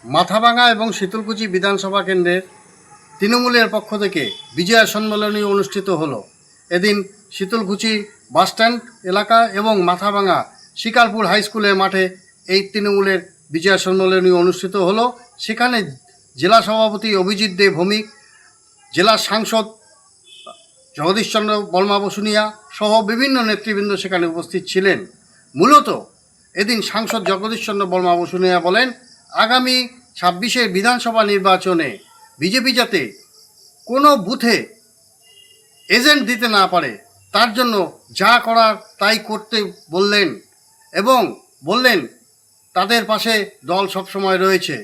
মাথাভাঙা এবং শীতলকুচি বিধানসভা কেন্দ্রের তৃণমূলের পক্ষ থেকে বিজয়া সম্মেলনী অনুষ্ঠিত হলো। এদিন শীতলকুচি বাসস্ট্যান্ড এলাকা এবং মাথাভাঙা শিকারপুর হাই স্কুলের মাঠে এই তৃণমূলের বিজয়া সম্মেলনী অনুষ্ঠিত হলো। সেখানে জেলা সভাপতি অভিজিৎ দে ভৌমিক, জেলা সাংসদ জগদীশচন্দ্র বর্মা বসুনিয়া সহ বিভিন্ন নেতৃবৃন্দ সেখানে উপস্থিত ছিলেন। মূলত এদিন সাংসদ জগদীশচন্দ্র বর্মা বসুনিয়া বলেন, আগামী 26-এর বিধানসভা নির্বাচনে বিজেপি যাতে কোনো বুথে এজেন্ট দিতে না পারে তার জন্য যা করার তাই করতে বললেন এবং বললেন তাদের পাশে দল সবসময় রয়েছে।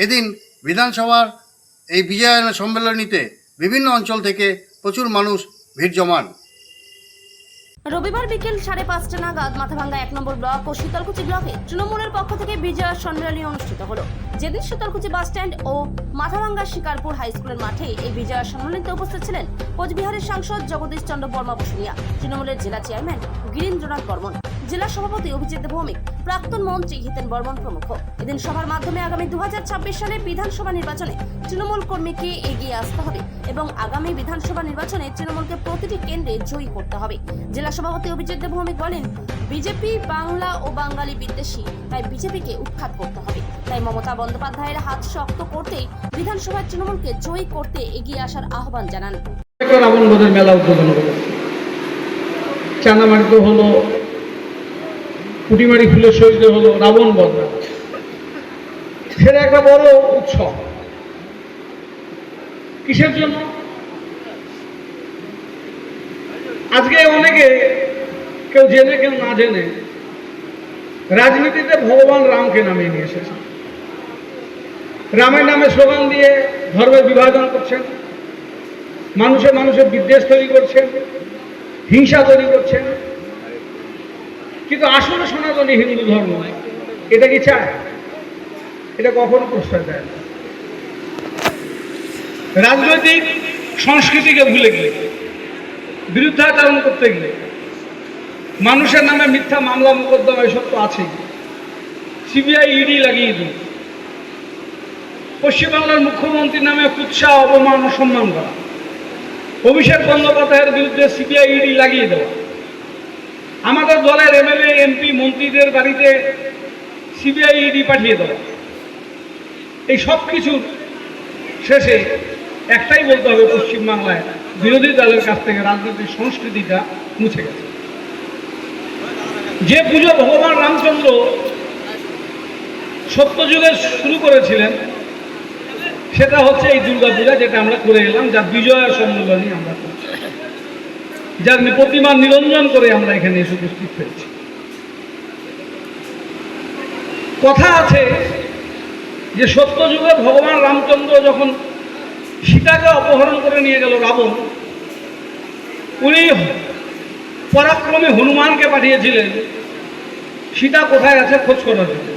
এদিন বিধানসভার এই বিজয়ায়ন সম্মেলনীতে বিভিন্ন অঞ্চল থেকে প্রচুর মানুষ ভিড় জমান। রবিবার বিকেল 5:30 নাগাদ মাথাভাঙ্গা 1 নম্বর ব্লক ও শীতলকুচি ব্লকে তৃণমূলের পক্ষ থেকে বিজয়া সম্মেলনী অনুষ্ঠিত হলো। যেদিন শীতলকুচি বাস স্ট্যান্ড ও মাথাভাঙ্গা শিকারপুর হাই স্কুলের মাঠে এই বিজয়া সম্মেলনীতে উপস্থিত ছিলেন কোচবিহারের সাংসদ জগদীশচন্দ্র বর্মা বসুনিয়া, তৃণমূলের জেলা চেয়ারম্যান গিরীন্দ্রনাথ বর্মন, জেলা সভাপতি অভিজিৎ ভৌমিক, প্রাক্তন মন্ত্রী হিতেন বর্মন প্রমুখ। এদিন সভার মাধ্যমে আগামী 2026 সালে বিধানসভা নির্বাচনে তৃণমূল কর্মীকে এগিয়ে আসতে হবে এবং আগামী বিধানসভা নির্বাচনে তৃণমূলকে প্রতিটি কেন্দ্রে জয়ী করতে হবে। জেলা সভাপতি অভিজিৎ ভৌমিক বলেন, বিজেপি বাংলা ও বাঙালি বিদ্বেষী, তাই বিজেপিকে উৎখাত করতে হবে। তাই মমতা বন্দ্যোপাধ্যায়ের হাত শক্ত করতেই বিধানসভায় তৃণমূলকে জয়ী করতে এগিয়ে আসার আহ্বান জানান। রাবণ বধের মেলা উদ্বোধন হলো, চাঁদামারিতে হলো, পুটিমারি ফুলের শহীদে হলো, রাবণ বধ, সেটা একটা বড় উৎসব। কিসের জন্য? আজকে অনেকে, কেউ জেনে কেউ না জেনে, রাজনীতিতে ভগবান রামকে নামিয়ে নিয়ে এসেছে। রামের নামে স্লোগান দিয়ে ধর্মের বিভাজন করছেন, মানুষের বিদ্বেষ তৈরি করছেন, হিংসা তৈরি করছেন। কিন্তু আসলে সনাতনী হিন্দু ধর্ম এটা কি চায়? এটা কখনো প্রশ্রয় দেয় না। রাজনৈতিক সংস্কৃতিকে ভুলে গিয়ে, বিরুদ্ধাচরণ করতে গিয়ে, মানুষের নামে মিথ্যা মামলা মোকদ্দমা এসব তো আছেই, সিবিআই ইডি লাগিয়ে দিন, পশ্চিমবাংলার মুখ্যমন্ত্রীর নামে কুৎসা, অপমান, অসম্মান করা, অভিষেক বন্দ্যোপাধ্যায়ের বিরুদ্ধে সিবিআই ইডি লাগিয়ে দেওয়া, আমাদের দলের এমএলএ এমপি মন্ত্রীদের বাড়িতে সিবিআই ইডি পাঠিয়ে দেওয়া, এই সব কিছুর শেষে একটাই বলতে হবে, পশ্চিমবাংলায় বিরোধী দলের কাছ থেকে রাজনৈতিক সংস্কৃতিটা মুছে গেছে। যে পুজো ভগবান রামচন্দ্র সত্যযুগে শুরু করেছিলেন সেটা হচ্ছে এই দুর্গাপূজা, যেটা আমরা করে এলাম, যার বিজয়া সম্মেলনী আমরা করছি, যার প্রতিমা নিরঞ্জন করে আমরা এখানে এসে উপস্থিত হয়েছি। কথা আছে যে সত্যযুগে ভগবান রামচন্দ্র যখন সীতাকে অপহরণ করে নিয়ে গেল রাবণ, উনি পরাক্রমী হনুমানকে পাঠিয়েছিলেন সীতা কোথায় আছে খোঁজ করার জন্য।